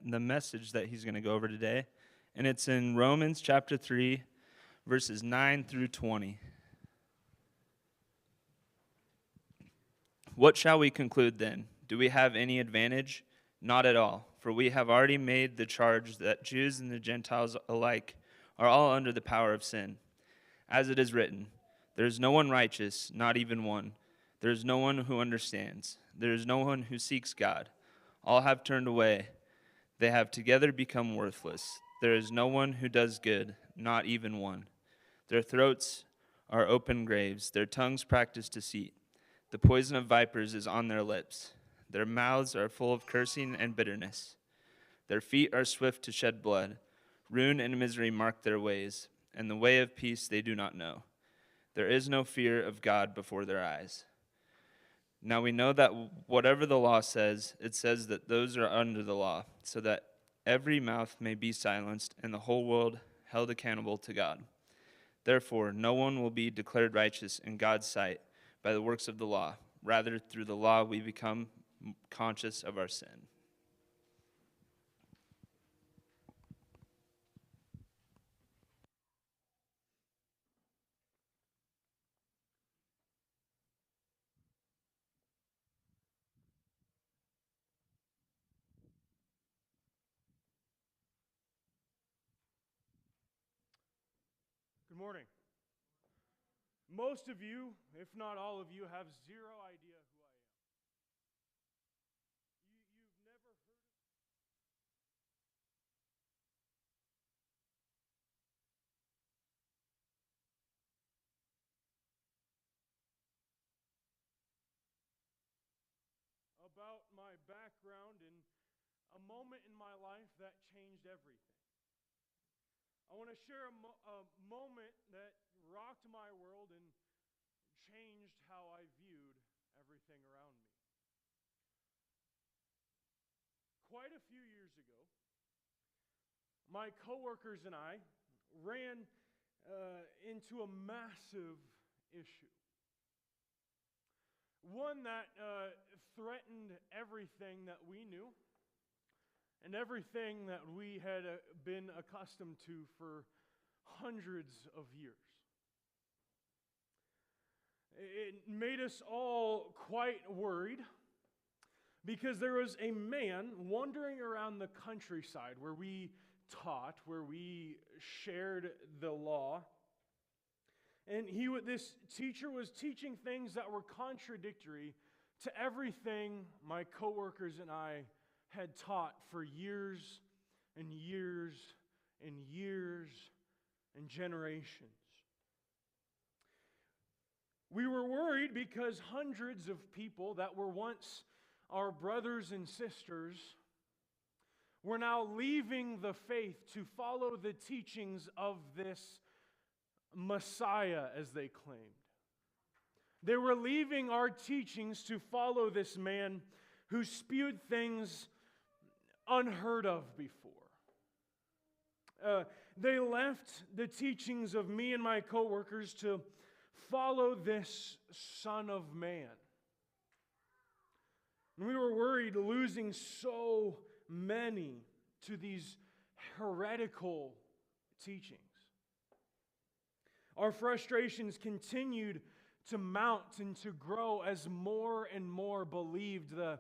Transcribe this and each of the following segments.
the message that he's going to go over today, and it's in Romans chapter 3, verses 9 through 20. What shall we conclude then? Do we have any advantage? Not at all, for we have already made the charge that Jews and the Gentiles alike are all under the power of sin. As it is written, there is no one righteous, not even one. There is no one who understands. There is no one who seeks God. All have turned away. They have together become worthless. There is no one who does good, not even one. Their throats are open graves. Their tongues practice deceit. The poison of vipers is on their lips. Their mouths are full of cursing and bitterness. Their feet are swift to shed blood. Ruin and misery mark their ways, and the way of peace they do not know. There is no fear of God before their eyes. Now we know that whatever the law says, it says that those are under the law, so that every mouth may be silenced and the whole world held accountable to God. Therefore, no one will be declared righteous in God's sight by the works of the law. Rather, through the law, we become conscious of our sin. Good morning. Most of you, if not all of you, have zero idea who I am. You've never heard about my background and a moment in my life that changed everything. I want to share a moment that rocked my world and changed how I viewed everything around me. Quite a few years ago, my coworkers and I ran into a massive issue. One that threatened everything that we knew and everything that we had been accustomed to for hundreds of years. It made us all quite worried because there was a man wandering around the countryside where we taught, where we shared the law. And this teacher was teaching things that were contradictory to everything my coworkers and I had taught for years and years and years and generations. We were worried because hundreds of people that were once our brothers and sisters were now leaving the faith to follow the teachings of this Messiah, as they claimed. They were leaving our teachings to follow this man who spewed things unheard of before. They left the teachings of me and my coworkers to follow this Son of Man. And we were worried losing so many to these heretical teachings. Our frustrations continued to mount and to grow as more and more believed the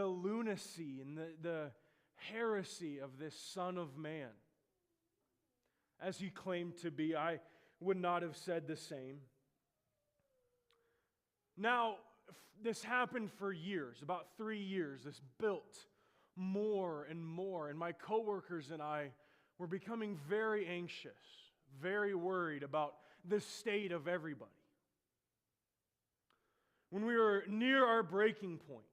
lunacy and the heresy of this Son of Man. As he claimed to be, I would not have said the same. Now, this happened for years, about 3 years. This built more and more. And my coworkers and I were becoming very anxious, very worried about the state of everybody. When we were near our breaking point,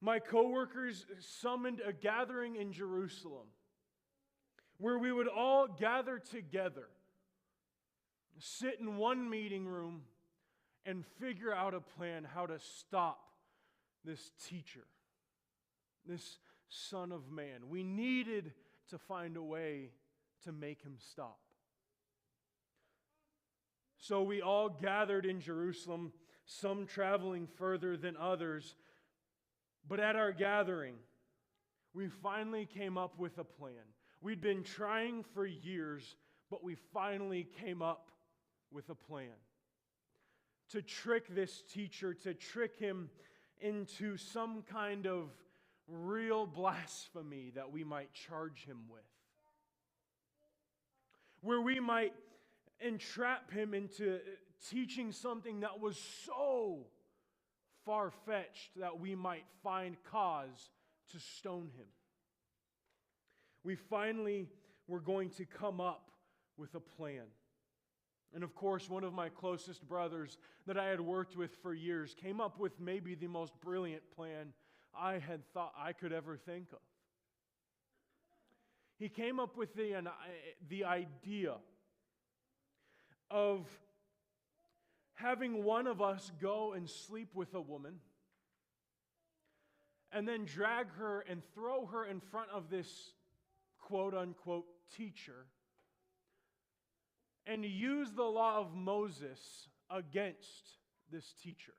my coworkers summoned a gathering in Jerusalem where we would all gather together, sit in one meeting room, and figure out a plan how to stop this teacher, this Son of Man. We needed to find a way to make him stop. So we all gathered in Jerusalem, some traveling further than others. But at our gathering, We finally came up with a plan. We'd been trying for years, but we finally came up with a plan to trick this teacher, to trick him into some kind of real blasphemy that we might charge him with, where we might entrap him into teaching something that was so far-fetched that we might find cause to stone him. We finally were going to come up with a plan. And of course, one of my closest brothers that I had worked with for years came up with maybe the most brilliant plan I had thought I could ever think of. He came up with the idea of having one of us go and sleep with a woman and then drag her and throw her in front of this quote-unquote teacher and use the law of Moses against this teacher.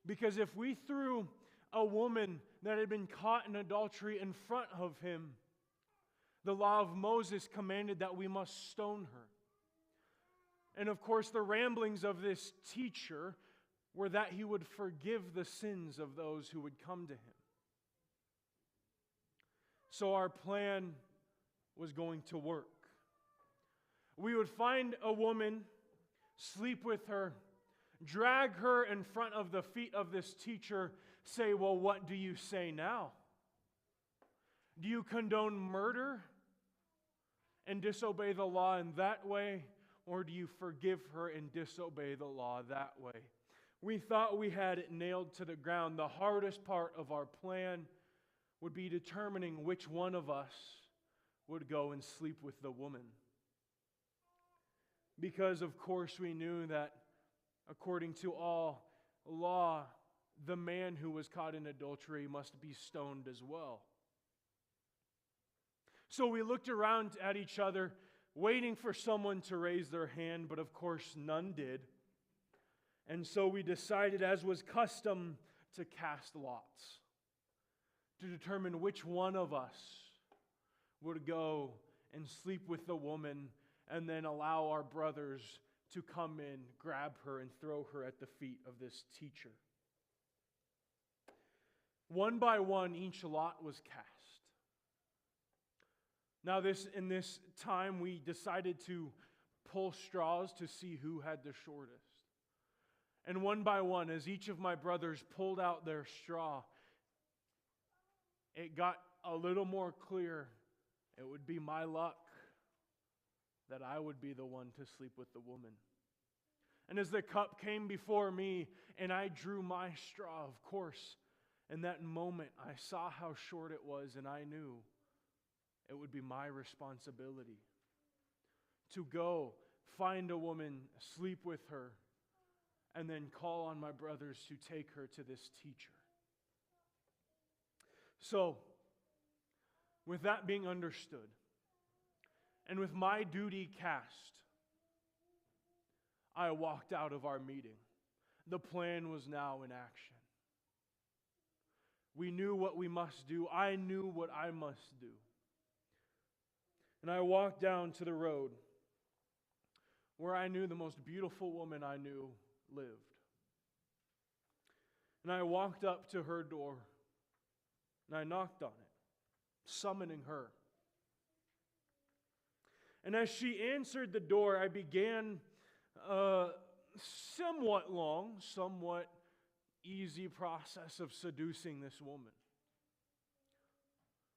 Because if we threw a woman that had been caught in adultery in front of him, the law of Moses commanded that we must stone her. And of course, the ramblings of this teacher were that he would forgive the sins of those who would come to him. So our plan was going to work. We would find a woman, sleep with her, drag her in front of the feet of this teacher, say, well, what do you say now? Do you condone murder and disobey the law in that way? Or do you forgive her and disobey the law that way? We thought we had it nailed to the ground. The hardest part of our plan would be determining which one of us would go and sleep with the woman. Because, of course, we knew that according to all law, the man who was caught in adultery must be stoned as well. So we looked around at each other, waiting for someone to raise their hand, but of course none did. And so we decided, as was custom, to cast lots to determine which one of us would go and sleep with the woman and then allow our brothers to come in, grab her, and throw her at the feet of this teacher. One by one, each lot was cast. Now, in this time, we decided to pull straws to see who had the shortest. And one by one, as each of my brothers pulled out their straw, it got a little more clear. It would be my luck that I would be the one to sleep with the woman. And as the cup came before me and I drew my straw, of course, in that moment I saw how short it was, and I knew it would be my responsibility to go find a woman, sleep with her, and then call on my brothers to take her to this teacher. So, with that being understood, and with my duty cast, I walked out of our meeting. The plan was now in action. We knew what we must do. I knew what I must do. And I walked down to the road where I knew the most beautiful woman I knew lived. And I walked up to her door, and I knocked on it, summoning her. And as she answered the door, I began a somewhat long, somewhat easy process of seducing this woman.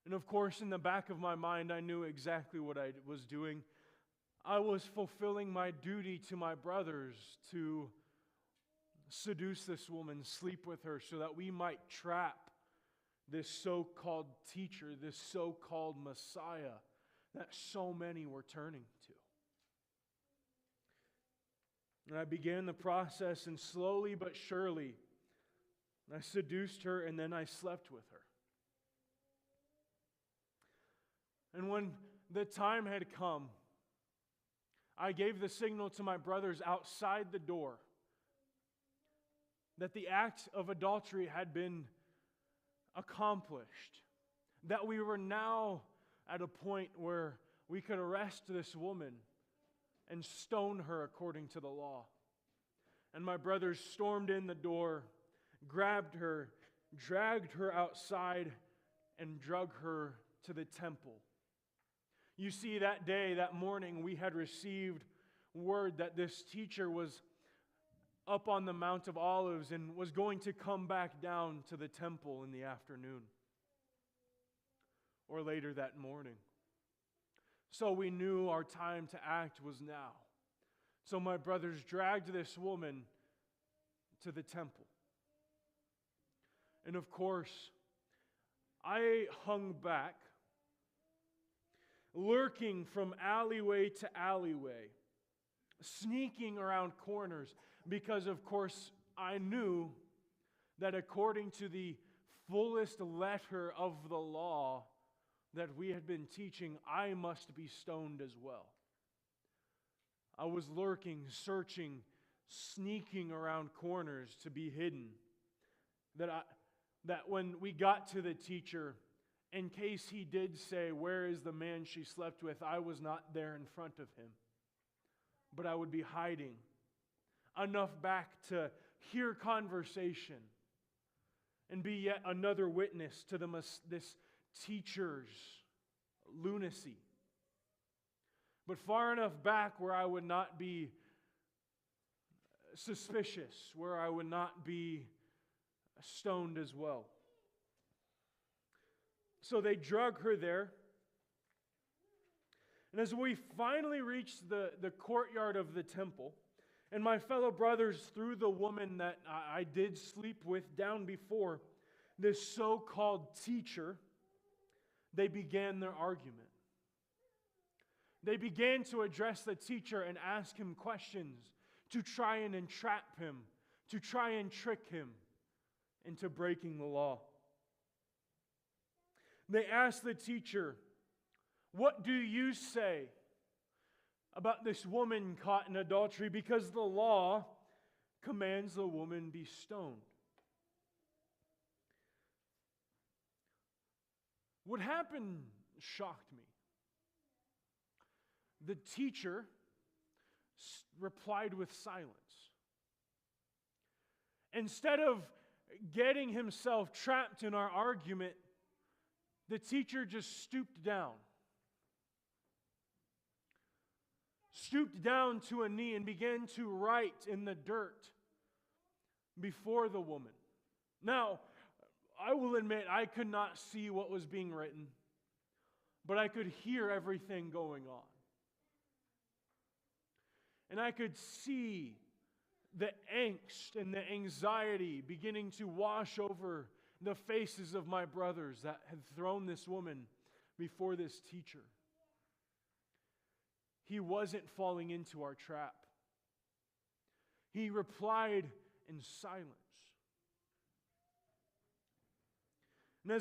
And of course, in the back of my mind, I knew exactly what I was doing. I was fulfilling my duty to my brothers to seduce this woman, sleep with her, so that we might trap this so-called teacher, this so-called Messiah that so many were turning to. And I began the process, and slowly but surely, I seduced her, and then I slept with her. And when the time had come, I gave the signal to my brothers outside the door that the act of adultery had been accomplished, that we were now at a point where we could arrest this woman and stone her according to the law. And my brothers stormed in the door, grabbed her, dragged her outside, and drug her to the temple. You see, that day, that morning, we had received word that this teacher was up on the Mount of Olives and was going to come back down to the temple in the afternoon or later that morning. So we knew our time to act was now. So my brothers dragged this woman to the temple. And of course, I hung back, lurking from alleyway to alleyway, sneaking around corners, because of course I knew that according to the fullest letter of the law that we had been teaching, I must be stoned as well. I was lurking, searching, sneaking around corners to be hidden. That when we got to the teacher, in case he did say, "Where is the man she slept with?" I was not there in front of him. But I would be hiding enough back to hear conversation and be yet another witness to this teacher's lunacy. But far enough back where I would not be suspicious, where I would not be stoned as well. So they drug her there. And as we finally reached the courtyard of the temple, and my fellow brothers threw the woman that I did sleep with down before this so-called teacher, they began their argument. They began to address the teacher and ask him questions to try and entrap him, to try and trick him into breaking the law. They asked the teacher, "What do you say about this woman caught in adultery?" Because the law commands the woman be stoned. What happened shocked me. The teacher replied with silence. Instead of getting himself trapped in our argument, the teacher just stooped down to a knee and began to write in the dirt before the woman. Now, I will admit I could not see what was being written, but I could hear everything going on. And I could see the angst and the anxiety beginning to wash over the faces of my brothers that had thrown this woman before this teacher. He wasn't falling into our trap. He replied in silence. And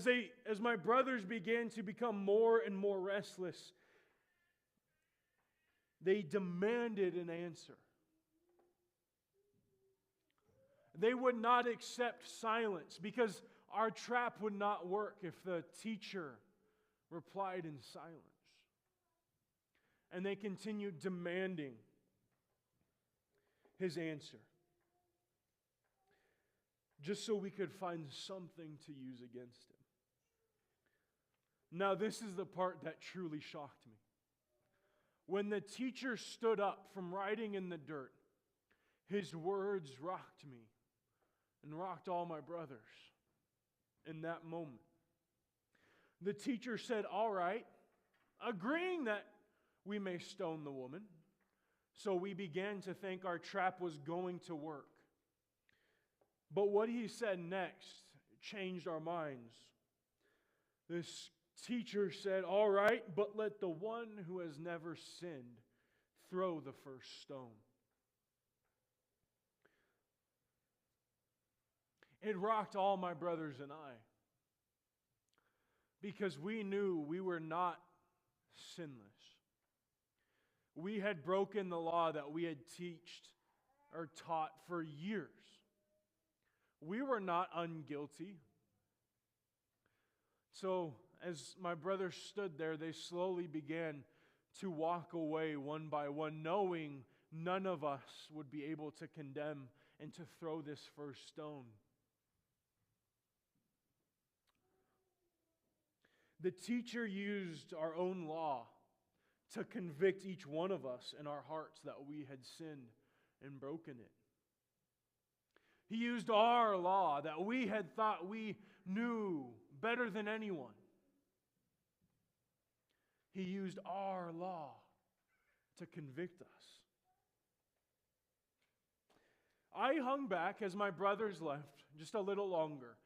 as my brothers began to become more and more restless, they demanded an answer. They would not accept silence because our trap would not work if the teacher replied in silence. And they continued demanding his answer, just so we could find something to use against him. Now, this is the part that truly shocked me. When the teacher stood up from writing in the dirt, his words rocked me and rocked all my brothers in that moment. The teacher said, "All right," agreeing that we may stone the woman. So we began to think our trap was going to work. But what he said next changed our minds. This teacher said, "All right, but let the one who has never sinned throw the first stone." It rocked all my brothers and I, because we knew we were not sinless. We had broken the law that we had taught for years. We were not unguilty. So, as my brothers stood there, they slowly began to walk away one by one, knowing none of us would be able to condemn and to throw this first stone. The teacher used our own law to convict each one of us in our hearts that we had sinned and broken it. He used our law that we had thought we knew better than anyone. He used our law to convict us. I hung back as my brothers left just a little longer.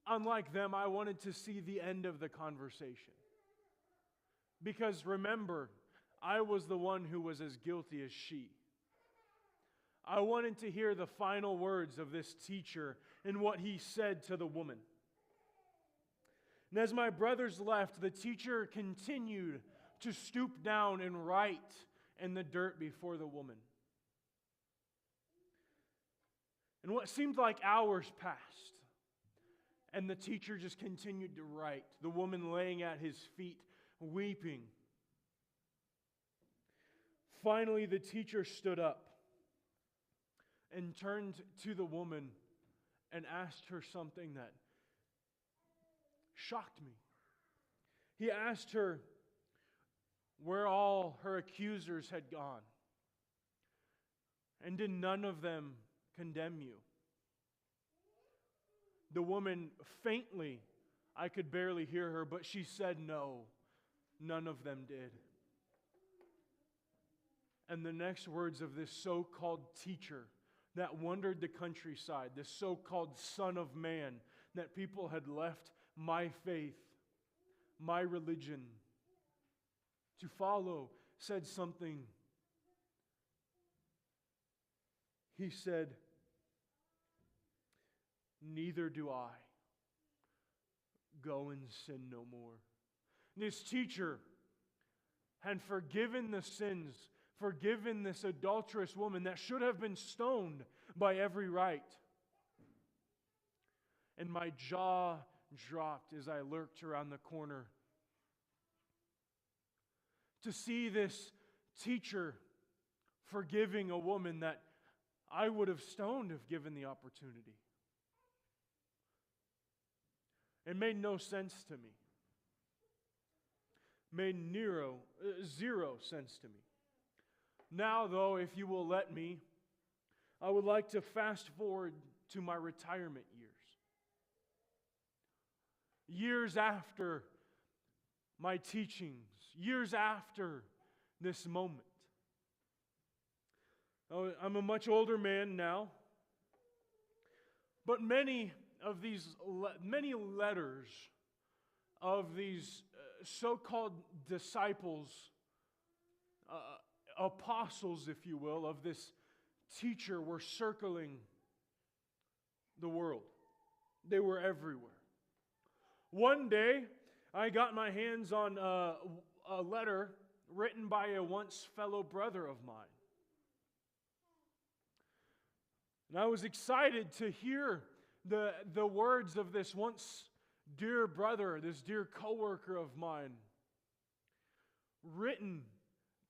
Unlike them, I wanted to see the end of the conversation. Because remember, I was the one who was as guilty as she. I wanted to hear the final words of this teacher and what he said to the woman. And as my brothers left, the teacher continued to stoop down and write in the dirt before the woman. And what seemed like hours passed, and the teacher just continued to write, the woman laying at his feet, weeping. Finally, the teacher stood up and turned to the woman and asked her something that shocked me. He asked her where all her accusers had gone. And did none of them condemn you? The woman faintly, I could barely hear her, but she said no, none of them did. And the next words of this so-called teacher that wandered the countryside, this so-called Son of Man, that people had left my faith, my religion to follow, said something. He said, "Neither do I. Go and sin no more." This teacher had forgiven the sins, forgiven this adulterous woman that should have been stoned by every right. And my jaw dropped as I lurked around the corner to see this teacher forgiving a woman that I would have stoned if given the opportunity. It made no sense to me. Made zero sense to me. Now, though, if you will let me, I would like to fast forward to my retirement years. Years after my teachings, years after this moment. I'm a much older man now, but many letters of these so-called disciples, apostles, if you will, of this teacher were circling the world. They were everywhere. One day, I got my hands on a letter written by a once fellow brother of mine. And I was excited to hear the words of this once dear brother, this dear coworker of mine, written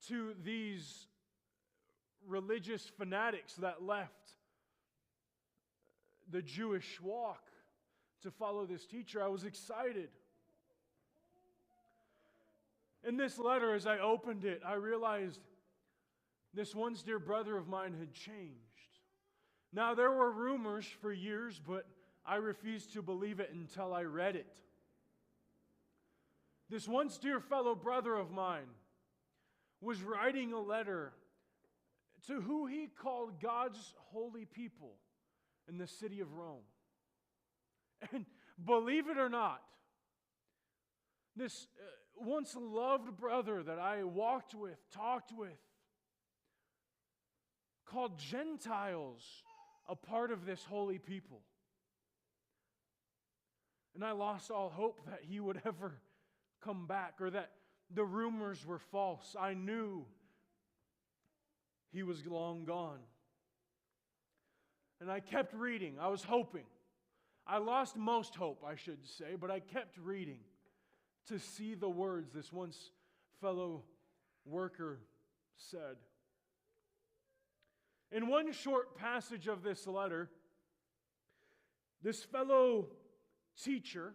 to these religious fanatics that left the Jewish walk to follow this teacher. I was excited. In this letter, as I opened it, I realized this once dear brother of mine had changed. Now, there were rumors for years, but I refused to believe it until I read it. This once dear fellow brother of mine was writing a letter to who he called God's holy people in the city of Rome. And believe it or not, this once loved brother that I walked with, talked with, called Gentiles a part of this holy people. And I lost all hope that he would ever come back or that the rumors were false. I knew he was long gone. And I kept reading. I was hoping. I lost most hope, I should say, but I kept reading to see the words this once fellow worker said. In one short passage of this letter, this fellow teacher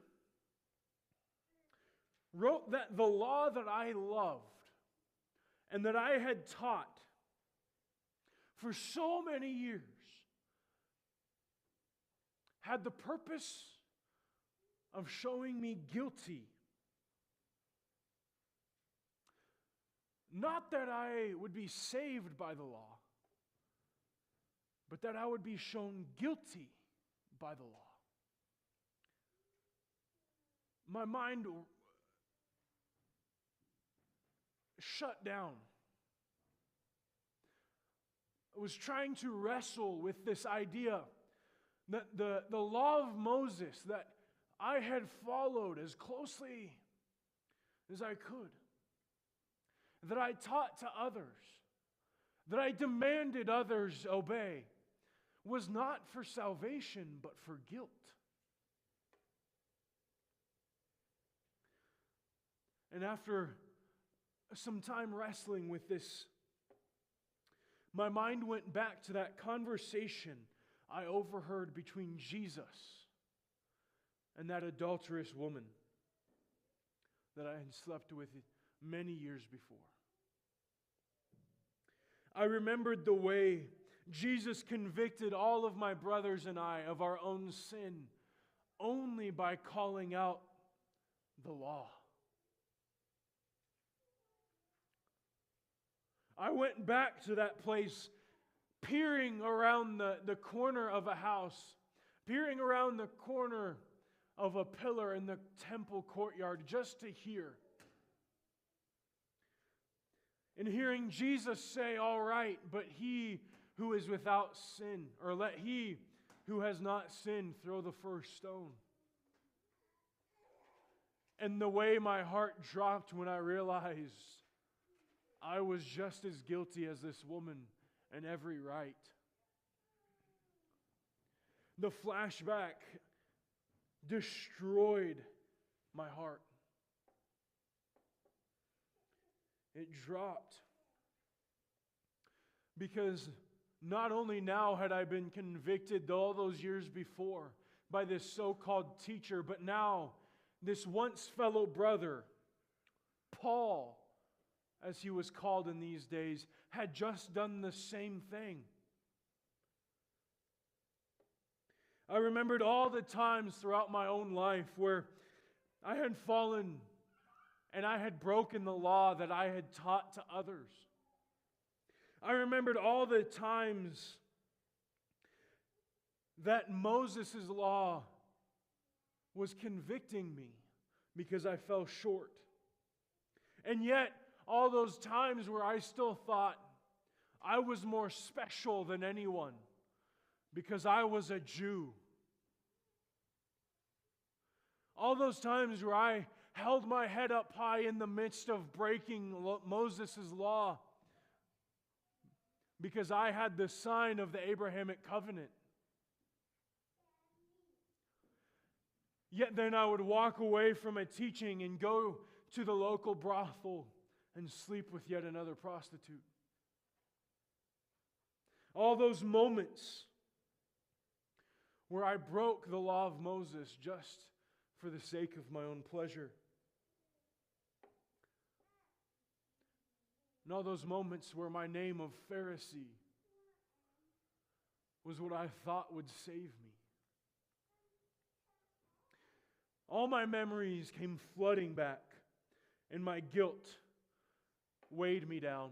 wrote that the law that I loved and that I had taught for so many years had the purpose of showing me guilty. Not that I would be saved by the law, but that I would be shown guilty by the law. My mind shut down. I was trying to wrestle with this idea that the law of Moses that I had followed as closely as I could, that I taught to others, that I demanded others obey, was not for salvation, but for guilt. And after some time wrestling with this, my mind went back to that conversation I overheard between Jesus and that adulterous woman that I had slept with many years before. I remembered the way Jesus convicted all of my brothers and I of our own sin only by calling out the law. I went back to that place, peering around the corner of a house, peering around the corner of a pillar in the temple courtyard just to hear. And hearing Jesus say, "All right, but he who is without sin, or let he who has not sinned throw the first stone." And the way my heart dropped when I realized I was just as guilty as this woman in every right. The flashback destroyed my heart. It dropped. Because not only now had I been convicted all those years before by this so-called teacher, but now this once fellow brother, Paul, as he was called in these days, had just done the same thing. I remembered all the times throughout my own life where I had fallen and I had broken the law that I had taught to others. I remembered all the times that Moses' law was convicting me because I fell short. And yet, all those times where I still thought I was more special than anyone because I was a Jew. All those times where I held my head up high in the midst of breaking Moses' law because I had the sign of the Abrahamic covenant. Yet then I would walk away from a teaching and go to the local brothel and sleep with yet another prostitute. All those moments where I broke the law of Moses just for the sake of my own pleasure. And all those moments where my name of Pharisee was what I thought would save me. All my memories came flooding back, and my guilt weighed me down.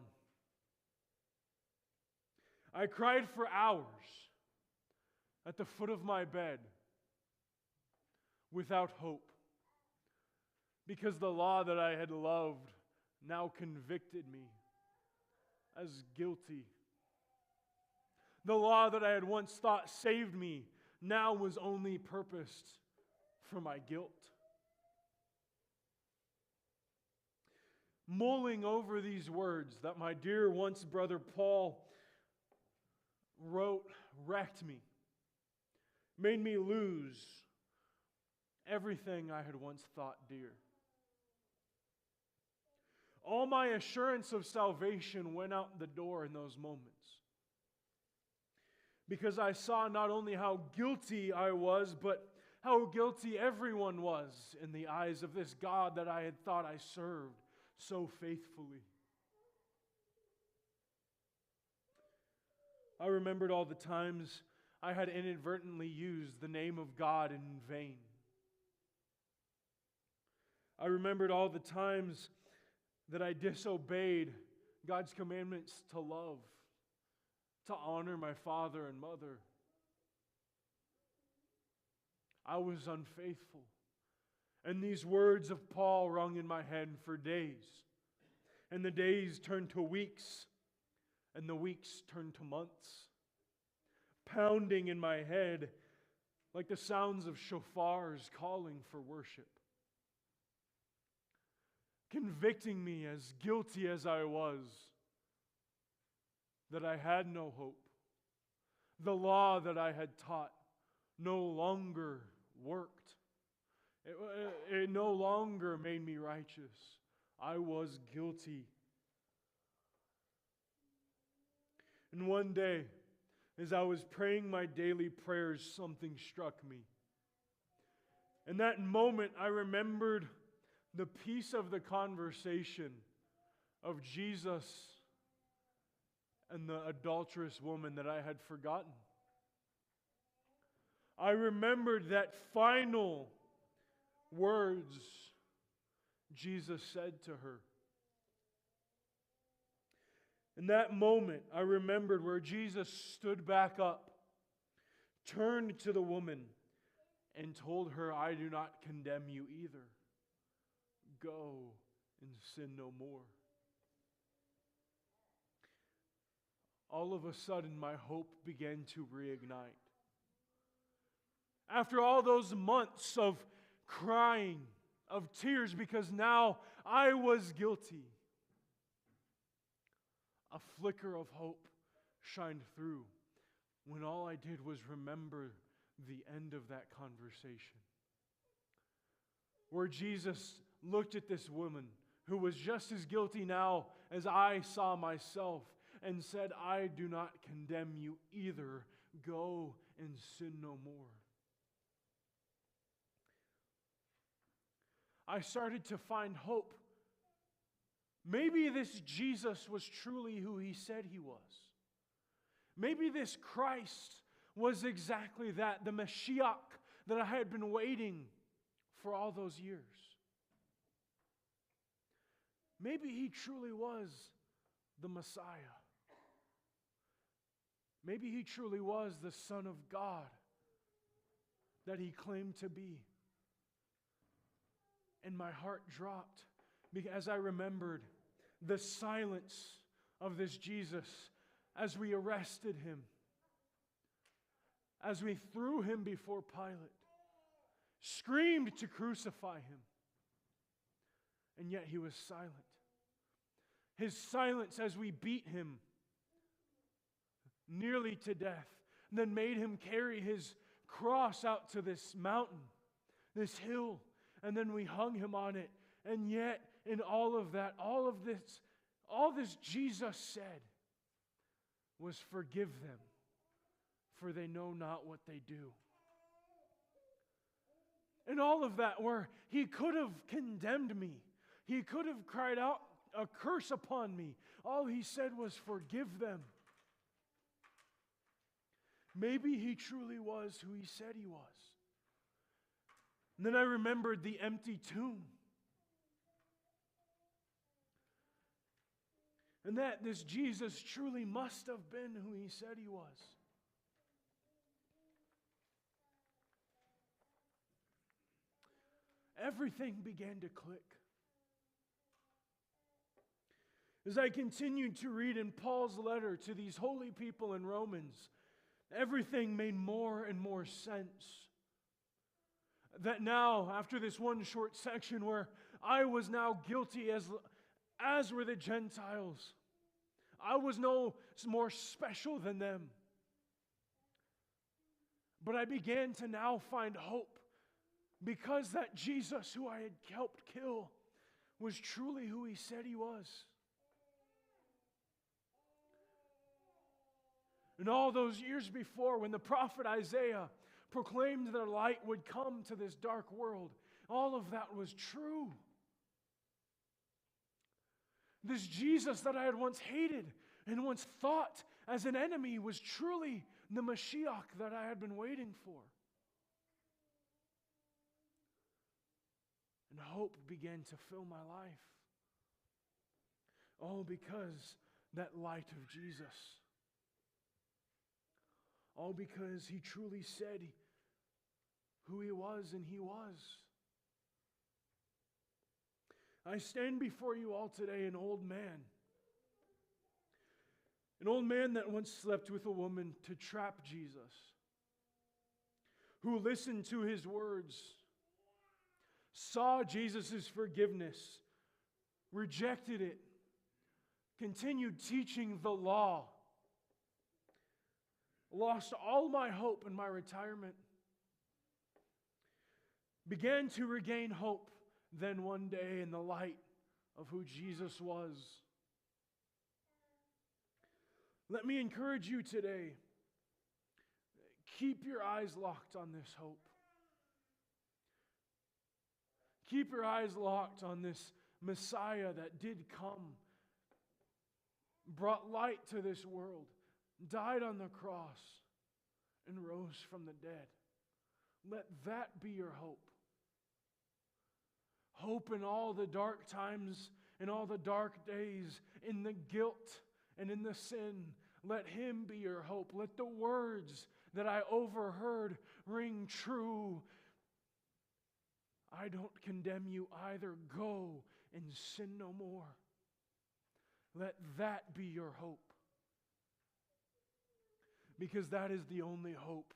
I cried for hours at the foot of my bed without hope because the law that I had loved now convicted me as guilty. The law that I had once thought saved me now was only purposed for my guilt. Mulling over these words that my dear once brother Paul wrote wrecked me, made me lose everything I had once thought dear. All my assurance of salvation went out the door in those moments. Because I saw not only how guilty I was, but how guilty everyone was in the eyes of this God that I had thought I served so faithfully. I remembered all the times I had inadvertently used the name of God in vain. I remembered all the times that I disobeyed God's commandments to love, to honor my father and mother. I was unfaithful. And these words of Paul rung in my head for days. And the days turned to weeks, and the weeks turned to months, pounding in my head like the sounds of shofars calling for worship, convicting me, as guilty as I was, that I had no hope. The law that I had taught no longer worked. It no longer made me righteous. I was guilty. And one day, as I was praying my daily prayers, something struck me. In that moment, I remembered the piece of the conversation of Jesus and the adulterous woman that I had forgotten. I remembered that final words Jesus said to her. In that moment, I remembered where Jesus stood back up, turned to the woman, and told her, "I do not condemn you either. Go and sin no more." All of a sudden, my hope began to reignite. After all those months of crying, of tears, because now I was guilty, a flicker of hope shined through when all I did was remember the end of that conversation, where Jesus looked at this woman who was just as guilty now as I saw myself and said, "I do not condemn you either. Go and sin no more." I started to find hope. Maybe this Jesus was truly who he said he was. Maybe this Christ was exactly that, the Mashiach that I had been waiting for all those years. Maybe he truly was the Messiah. Maybe he truly was the Son of God that he claimed to be. And my heart dropped as I remembered the silence of this Jesus as we arrested him, as we threw him before Pilate, screamed to crucify him, and yet he was silent. His silence as we beat him nearly to death, and then made him carry his cross out to this mountain, this hill, and then we hung him on it. And yet, in all of that, all this Jesus said was, "Forgive them, for they know not what they do." And all of that, where he could have condemned me, he could have cried out a curse upon me, all he said was, "Forgive them." Maybe he truly was who he said he was. And then I remembered the empty tomb. And that this Jesus truly must have been who he said he was. Everything began to click. As I continued to read in Paul's letter to these holy people in Romans, everything made more and more sense. That now, after this one short section where I was now guilty as were the Gentiles, I was no more special than them. But I began to now find hope Because that Jesus who I had helped kill was truly who he said he was. And all those years before, when the prophet Isaiah proclaimed that light would come to this dark world, all of that was true. This Jesus that I had once hated and once thought as an enemy was truly the Mashiach that I had been waiting for. And hope began to fill my life. All because that light of Jesus. All because he truly said who he was, and he was. I stand before you all today an old man. An old man that once slept with a woman to trap Jesus. Who listened to his words. Saw Jesus' forgiveness. Rejected it. Continued teaching the law. Lost all my hope in my retirement. Began to regain hope then one day in the light of who Jesus was. Let me encourage you today. Keep your eyes locked on this hope. Keep your eyes locked on this Messiah that did come, brought light to this world, died on the cross, and rose from the dead. Let that be your hope. Hope in all the dark times, in all the dark days, in the guilt and in the sin. Let him be your hope. Let the words that I overheard ring true. I don't condemn you either. Go and sin no more. Let that be your hope. Because that is the only hope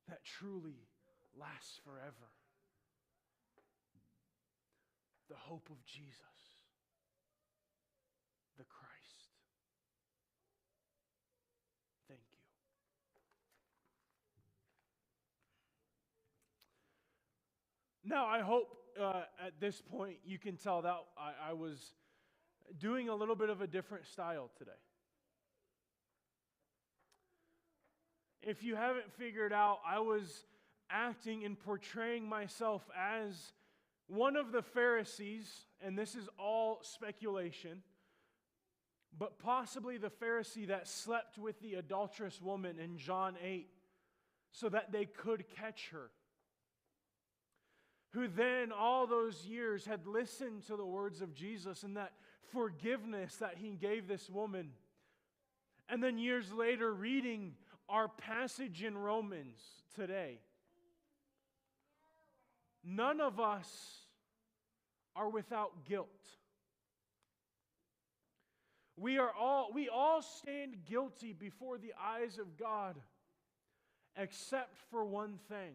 that truly lasts forever. The hope of Jesus, the Christ. Thank you. Now, I hope at this point you can tell that I was doing a little bit of a different style today. If you haven't figured out, I was acting and portraying myself as one of the Pharisees, and this is all speculation, but possibly the Pharisee that slept with the adulterous woman in John 8 so that they could catch her. Who then all those years had listened to the words of Jesus and that forgiveness that he gave this woman. And then years later reading our passage in Romans today. None of us are without guilt. We all stand guilty before the eyes of God, except for one thing: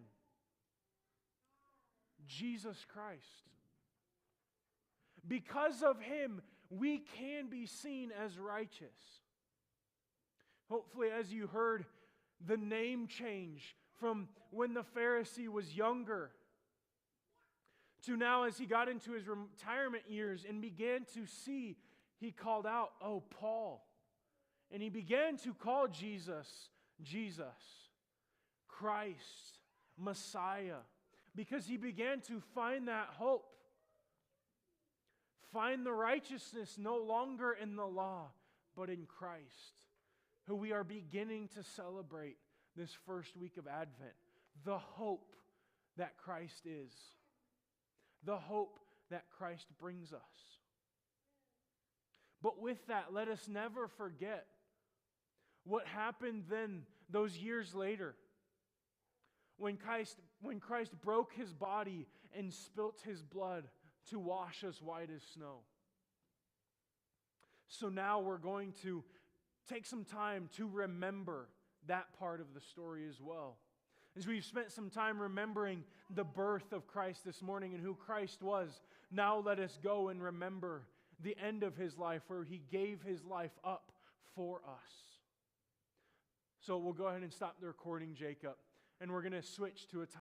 Jesus Christ. Because of him, we can be seen as righteous. Hopefully, as you heard, the name change from when the Pharisee was younger to now as he got into his retirement years and began to see, he called out, "Oh, Paul." And he began to call Jesus, Jesus, Christ, Messiah, because he began to find that hope. Find the righteousness no longer in the law, but in Christ, who we are beginning to celebrate this first week of Advent. The hope that Christ is. The hope that Christ brings us. But with that, let us never forget what happened then, those years later, when Christ broke his body and spilt his blood to wash us white as snow. So now we're going to take some time to remember that part of the story as well. As we've spent some time remembering the birth of Christ this morning and who Christ was, now let us go and remember the end of his life, where he gave his life up for us. So we'll go ahead and stop the recording, Jacob, and we're going to switch to a time